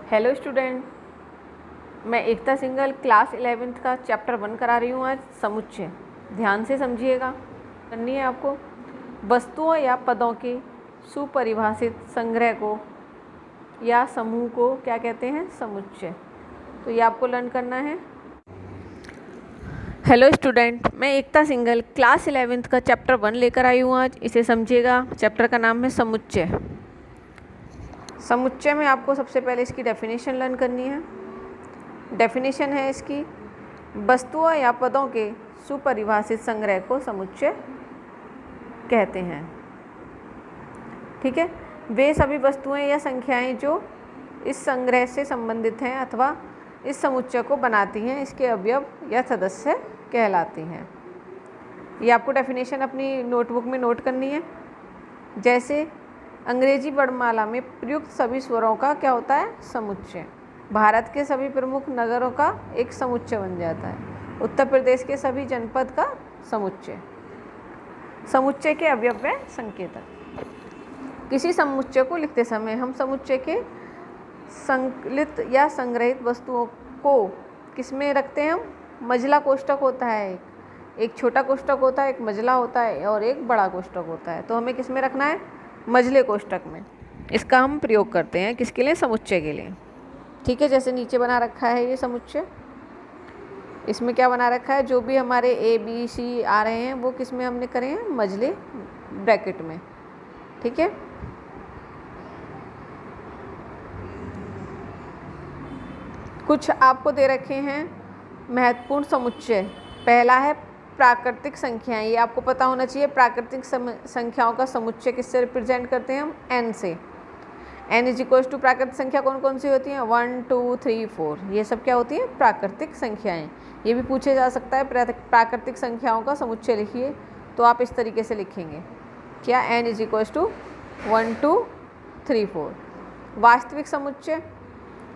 Hello student, मैं एकता Singhal class 11th का chapter 1 करा रही हूँ आज, समुच्चय। ध्यान से समझिएगा। करनी है आपको वस्तुओं या पदों के सुपरिभाषित संग्रह को या समूह को क्या कहते हैं? समुच्चय। तो ये आपको लर्न करना है। हेलो स्टूडेंट, मैं एकता सिंघल क्लास 11th का चैप्टर 1 लेकर आई हूँ आज। इसे समझिएगा। चैप्टर का नाम है समुच्चय। समुच्चय में आपको सबसे पहले इसकी डेफिनेशन लर्न करनी है। डेफिनेशन है इसकी, वस्तुओं या पदों के सुपरिभाषित संग्रह को समुच्चय कहते हैं। ठीक है, वे सभी वस्तुएं या संख्याएं जो इस संग्रह से संबंधित हैं अथवा इस समुच्चय को बनाती हैं, इसके अवयव या सदस्य कहलाती हैं। ये आपको डेफिनेशन अपनी नोटबुक में नोट करनी है। जैसे अंग्रेजी वर्णमाला में प्रयुक्त सभी स्वरों का क्या होता है? समुच्चय। भारत के सभी प्रमुख नगरों का एक समुच्चय बन जाता है। उत्तर प्रदेश के सभी जनपद का समुच्चय। समुच्चय के अवयव व संकेतक। किसी समुच्चय को लिखते समय हम समुच्चय के संकलित या संग्रहित वस्तुओं को किस में रखते हैं? हम मझला कोष्ठक होता है, एक छोटा कोष्ठक होता है, एक मझला होता है और एक बड़ा कोष्ठक होता है। तो हमें किस में रखना है? मझले कोष्ठक में। इसका हम प्रयोग करते हैं किसके लिए? समुच्चय के लिए। ठीक है, जैसे नीचे बना रखा है ये समुच्चय। इसमें क्या बना रखा है? जो भी हमारे ए बी सी आ रहे हैं वो किस में हमने करे हैं? मझले ब्रैकेट में। ठीक है, कुछ आपको दे रखे हैं महत्वपूर्ण समुच्चय। पहला है प्राकृतिक संख्याएं। ये आपको पता होना चाहिए। प्राकृतिक संख्याओं का समुच्चय किससे रिप्रेजेंट करते हैं हम? n से। n इज इक्वल टू प्राकृतिक संख्या कौन कौन सी होती हैं? 1 2 3 4। ये सब क्या होती हैं? प्राकृतिक संख्याएं। ये भी पूछे जा सकता है, प्राकृतिक संख्याओं का समुच्चय लिखिए। तो आप इस तरीके से लिखेंगे क्या? n is equal to 1 2 3 4। वास्तविक समुच्चय।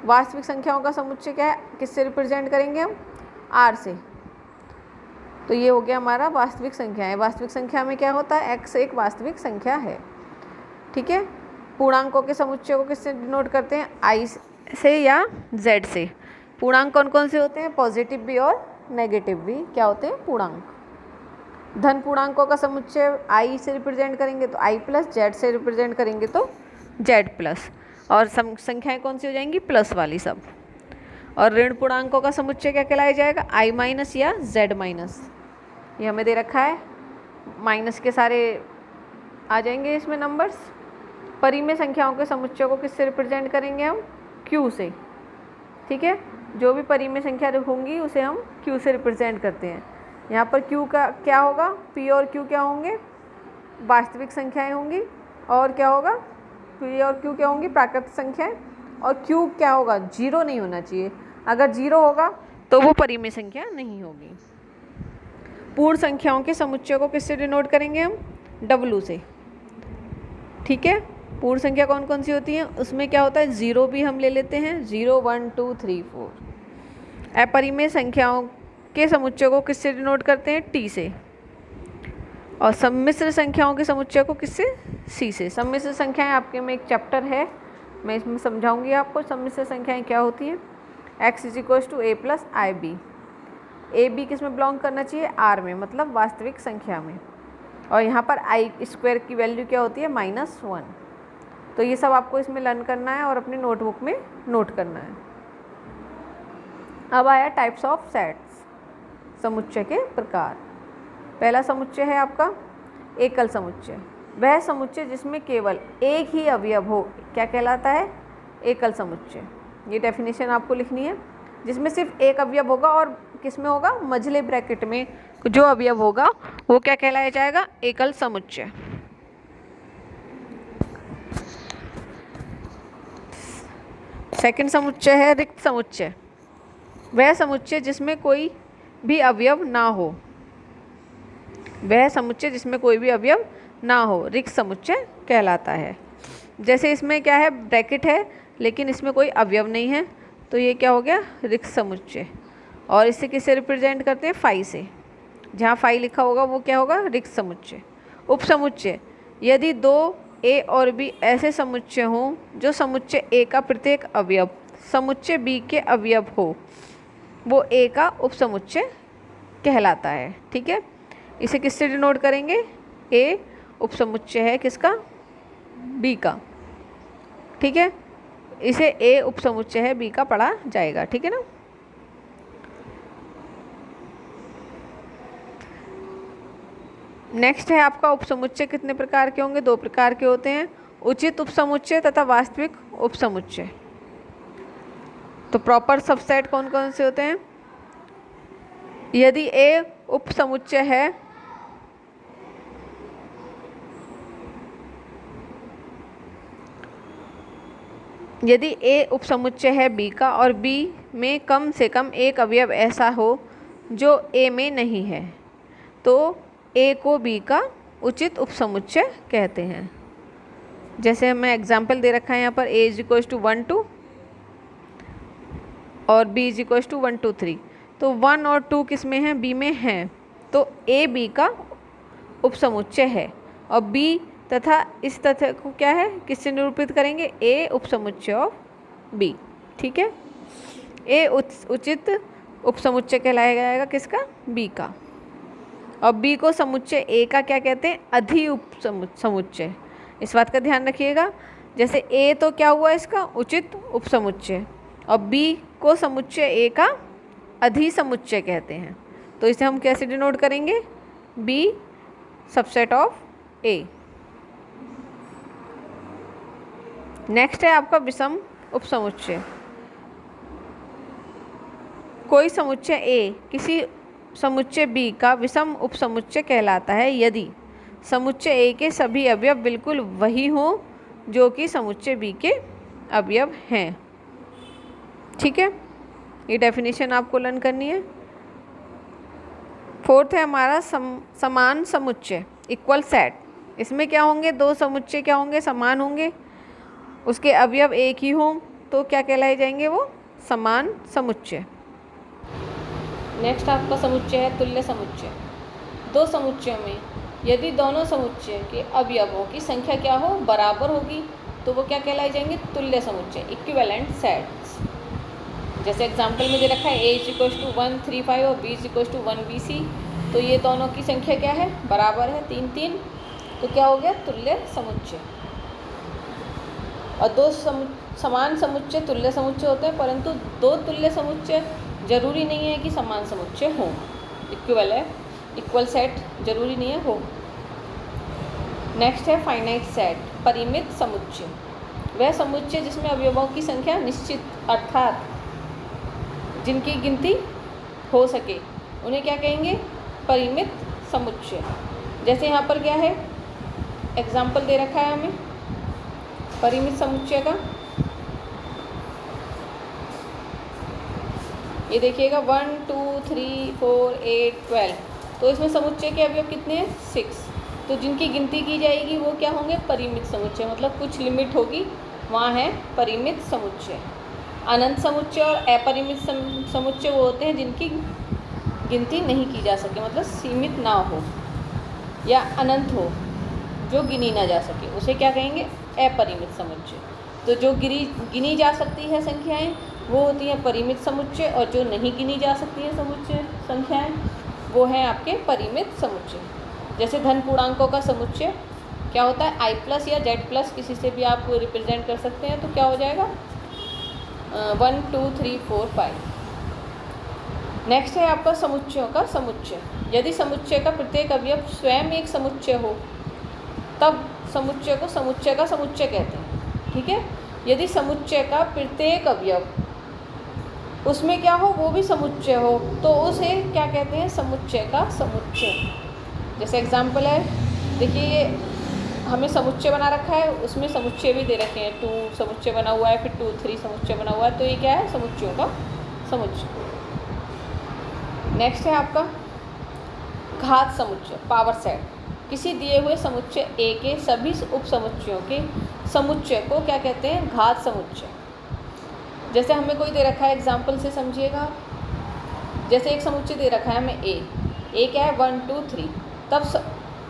वास्तविक संख्याओं का समुच्चय क्या है? किससे रिप्रेजेंट करेंगे हम? r से। तो ये हो गया हमारा वास्तविक संख्या है। वास्तविक संख्या में क्या होता है? x एक वास्तविक संख्या है। ठीक है, पूर्णांकों के समुच्चय को किससे डिनोट करते हैं? i से या z से। पूर्णांक कौन कौन से होते हैं? पॉजिटिव भी और नेगेटिव भी क्या होते हैं? पूर्णांक। धन पूर्णांकों का समुच्चय i से रिप्रेजेंट करेंगे तो i प्लस, z से रिप्रेजेंट करेंगे तो z प्लस, और संख्याएं कौन सी हो जाएंगी? प्लस वाली सब। और ऋण पूर्णांकों का समुच्चय क्या कहलाया जाएगा? i माइनस या z माइनस। ये हमें दे रखा है, माइनस के सारे आ जाएंगे इसमें नंबर्स। परिमेय संख्याओं के समुच्चय को किससे रिप्रेजेंट करेंगे हम? q से। ठीक है, जो भी परिमेय संख्या होंगी उसे हम q से रिप्रेजेंट करते हैं। यहाँ पर q का क्या होगा? p और q क्या होंगे? वास्तविक संख्याएं होंगी। और क्या होगा? p और q क्या होंगी? प्राकृतिक संख्याएं। और q क्या होगा? 0 नहीं होना चाहिए। अगर 0 होगा तो वो परिमेय संख्या नहीं होगी। पूर्ण संख्याओं के समुच्चय को किससे डिनोट करेंगे हम? w से। ठीक है, पूर्ण संख्या कौन कौन सी होती हैं? उसमें क्या होता है? 0 भी हम ले लेते हैं, 0 1 2 3 4। अपरिमेय संख्याओं के समुच्चय को किससे डिनोट करते हैं? t से। और सम्मिश्र संख्याओं के समुच्चय को किससे? c से। सम्मिश्र संख्याएं आपके में एक चैप्टर है, मैं इसमें समझाऊंगी आपको सम्मिश्र संख्याएं क्या होती हैं। x is equal to a plus i b. A B किस में बिलोंग करना चाहिए? r में, मतलब वास्तविक संख्या में। और यहाँ पर आई स्क्वायर की वैल्यू क्या होती है? -1। तो ये सब आपको इसमें लर्न करना है और अपनी नोटबुक में नोट करना है। अब आया टाइप्स ऑफ सेट्स, समुच्चय के प्रकार। पहला समुच्चय है आपका एकल समुच्चय। वह समुच्चय जिसमें केवल एक ही अवयव हो क्या कहलाता है? एकल समुच्चय। ये डेफिनेशन आपको लिखनी है। जिसमें सिर्फ एक अवयव होगा और किसमें होगा? मझले ब्रैकेट में जो अवयव होगा वो क्या कहलाया जाएगा? एकल समुच्चय। सेकंड समुच्चय है रिक्त समुच्चय। वह समुच्चय जिसमें कोई भी अवयव ना हो। वह समुच्चय जिसमें कोई भी अवयव ना हो रिक्त समुच्चय कहलाता है। जैसे इसमें क्या है? ब्रैकेट है लेकिन इसमें कोई अवयव नहीं है, तो ये क्या हो गया? रिक्त समुच्चय। और इसे किससे रिप्रेजेंट करते हैं? फाई से। जहाँ फाई लिखा होगा वो क्या होगा? रिक्त समुच्चय। उपसमुच्चय, यदि दो ए और बी ऐसे समुच्चय हों जो समुच्चय ए का प्रत्येक अवयव समुच्चय बी के अवयव हो, वो ए का उपसमुच्चय कहलाता है। ठीक है, इसे किससे डिनोट करेंगे? ए उपसमुच्चय है किसका? बी का। ठीक है, इसे ए उपसमुच्चय है बी का पढ़ा जाएगा। ठीक है ना। नेक्स्ट है आपका उपसमुच्चय कितने प्रकार के होंगे? 2 प्रकार के होते हैं, उचित उपसमुच्चय तथा वास्तविक उपसमुच्चय। तो प्रॉपर सबसेट कौन कौन से होते हैं? यदि ए उपसमुच्चय है यदि ए उपसमुच्चय है बी का और बी में कम से कम एक अवयव ऐसा हो जो ए में नहीं है, तो ए को बी का उचित उपसमुच्चय कहते हैं। जैसे हमें एग्जाम्पल दे रखा है यहाँ पर, ए इज इक्वल्स टू 1 2 और बी इज इक्वल्स टू 1 2 3। तो 1 और 2 किस में हैं? बी में हैं, तो ए बी का उपसमुच्चय है। और बी तथा इस तथ्य को क्या है, किससे निरूपित करेंगे? ए उपसमुच्चय ऑफ बी। ठीक है, ए उचित उपसमुच्चय कहलाया जाएगा किसका? बी का। और बी को समुच्चय ए का क्या कहते हैं? अधि उपसमुच्चय। इस बात का ध्यान रखिएगा। जैसे ए तो क्या हुआ इसका? उचित उपसमुच्चय, और बी को समुच्चय ए का अधि समुच्चय कहते हैं। तो इसे हम कैसे डिनोट करेंगे? B subset of A. Next है आपका विषम उपसमुच्चय। कोई समुच्चय ए किसी समुच्चय बी का विषम उपसमुच्चय कहलाता है यदि समुच्चय ए के सभी अवयव बिल्कुल वही हों जो कि समुच्चय बी के अवयव हैं। ठीक है, ये डेफिनेशन आपको लर्न करनी है। फोर्थ है हमारा समान समुच्चय, इक्वल सेट। इसमें क्या होंगे? 2 समुच्चय क्या होंगे? समान होंगे, उसके अवयव एक ही हों तो क्या कहलाए जाएंगे? वो समान समुच्चय। नेक्स्ट आपका समुच्चय है तुल्य समुच्चय। 2 समुच्चयों में यदि दोनों समुच्चय के अवयवों की संख्या क्या हो? बराबर होगी, तो वो क्या कहलाए जाएंगे? तुल्य समुच्चय, इक्विवेलेंट सेट्स। जैसे एग्जाम्पल में दे रखा है ए इज इक्वल्स टू 1 3 5 और B is equals to 1 B C. तो ये दोनों की संख्या क्या है? बराबर है, 3 3। तो क्या हो गया? तुल्य समुच्चय। और 2 समान समुच्चय तुल्य समुच्चय होते हैं, परंतु 2 तुल्य समुच्चय जरूरी नहीं है कि समान समुच्चय हो। इक्वल सेट जरूरी नहीं है हो। नेक्स्ट है फाइनाइट सेट, परिमित समुच्चय। वह समुच्चय जिसमें अवयवों की संख्या निश्चित अर्थात जिनकी गिनती हो सके, उन्हें क्या कहेंगे? परिमित समुच्चय। जैसे यहाँ पर क्या है, एग्जाम्पल दे रखा है हमें परिमित समुच्चय का। ये देखिएगा 1 2 3 4 8 12। तो इसमें समुच्चय के अवयव कितने हैं? 6। तो जिनकी गिनती की जाएगी वो क्या होंगे? परिमित समुच्चय, मतलब कुछ लिमिट होगी, वहाँ है परिमित समुच्चय। अनंत समुच्चय और अपरिमित समुच्चय वो होते हैं जिनकी गिनती नहीं की जा सके, मतलब सीमित ना हो या अनंत हो, जो गिनी ना जा सके, उसे क्या कहेंगे? अपरिमित समुच्चय। तो जो गिनी जा सकती है संख्याएं वो होती हैं परिमित समुच्चय, और जो नहीं गिनी जा सकती है समुच्चय संख्याएं वो हैं आपके परिमित समुच्चय। जैसे धन पूर्णांकों का समुच्चय क्या होता है? i प्लस या z प्लस किसी से भी आप रिप्रेजेंट कर सकते हैं। तो क्या हो जाएगा? 1 2 3 4 5। नेक्स्ट है आपका समुच्चयों का समुच्चय। यदि समुच्चय का प्रत्येक अवयव स्वयं एक समुच्चय हो तब समुच्चय को समुच्चय का समुच्चय कहते हैं। ठीक है, यदि समुच्चय का प्रत्येक अवयव उसमें क्या हो? वो भी समुच्चय हो, तो उसे क्या कहते हैं? समुच्चय का समुच्चय। जैसे एग्जाम्पल है, देखिए ये हमें समुच्चय बना रखा है, उसमें समुच्चय भी दे रखे हैं, 2 समुच्चय बना हुआ है, फिर 2 3 समुच्चय बना हुआ है। तो ये क्या है? समुच्चयों का समुच्चय। नेक्स्ट है आपका घात समुच्चय, पावर सेट। किसी दिए हुए समुच्चय ए के सभी उपसमुच्चयों के समुच्चय को क्या कहते हैं? घात समुच्चय। जैसे हमें कोई दे रखा है, एग्जाम्पल से समझिएगा। जैसे एक समुच्चय दे रखा है हमें ए क्या है? 1 2 3। तब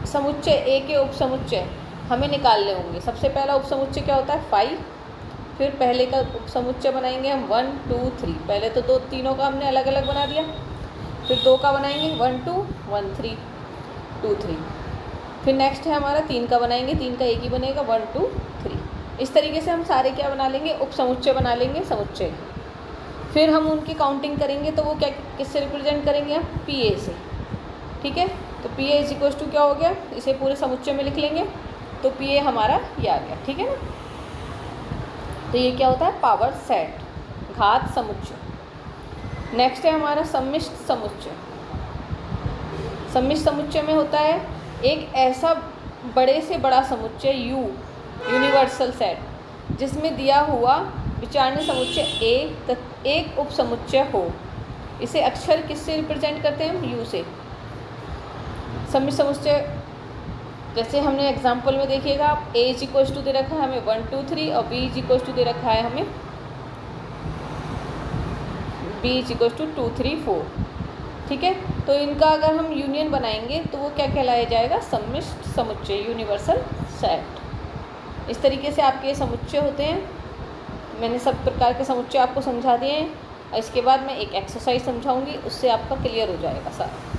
समुच्चय ए के उपसमुच्चय हमें निकालने होंगे। सबसे पहला उपसमुच्चय क्या होता है 5, फिर पहले का उपसमुच्चय बनाएंगे हम 1 2 3। पहले तो दो तीनों का हमने अलग अलग बना दिया, फिर 2 का बनाएंगे 1 2 1 3 2 3। फिर नेक्स्ट है हमारा 3 का बनाएंगे, 3 का एक ही बनेगा 1 2 3। इस तरीके से हम सारे क्या बना लेंगे, उपसमुच्चय बना लेंगे, समुच्चय। फिर हम उनकी काउंटिंग करेंगे तो वो क्या किससे रिप्रेजेंट करेंगे हम, पी ए से। ठीक है, तो P A is equals to क्या हो गया, इसे पूरे समुच्चय में लिख लेंगे तो पी ए हमारा ये आ गया। ठीक है ना, तो ये क्या होता है पावर सेट, घात समुच्चय। नेक्स्ट है हमारा सम्मिश्र समुच्चय। सम्मिश्र समुच्चय में होता है एक ऐसा बड़े से बड़ा समुच्चय यू, यूनिवर्सल सेट, जिसमें दिया हुआ विचारणीय समुच्चय ए एक उप समुच्चय हो। इसे अक्षर किससे रिप्रेजेंट करते हैं हम, यू से। सम्मिश्र समुच्चय जैसे हमने एग्जाम्पल में देखिएगा, आप ए इज इक्वल्स टू दे रखा है हमें 1 2 3 और बी इज इक्वल्स टू दे रखा है हमें बी इज इक्वल्स टू 2 3 4। ठीक है, तो इनका अगर हम यूनियन बनाएंगे तो वो क्या कहलाया जाएगा, सम्मिश्र समुच्चय, यूनिवर्सल सेट। इस तरीके से आपके ये समुच्चय होते हैं। मैंने सब प्रकार के समुच्चय आपको समझा दिए हैं और इसके बाद मैं एक एक्सरसाइज समझाऊंगी, उससे आपका क्लियर हो जाएगा सारा।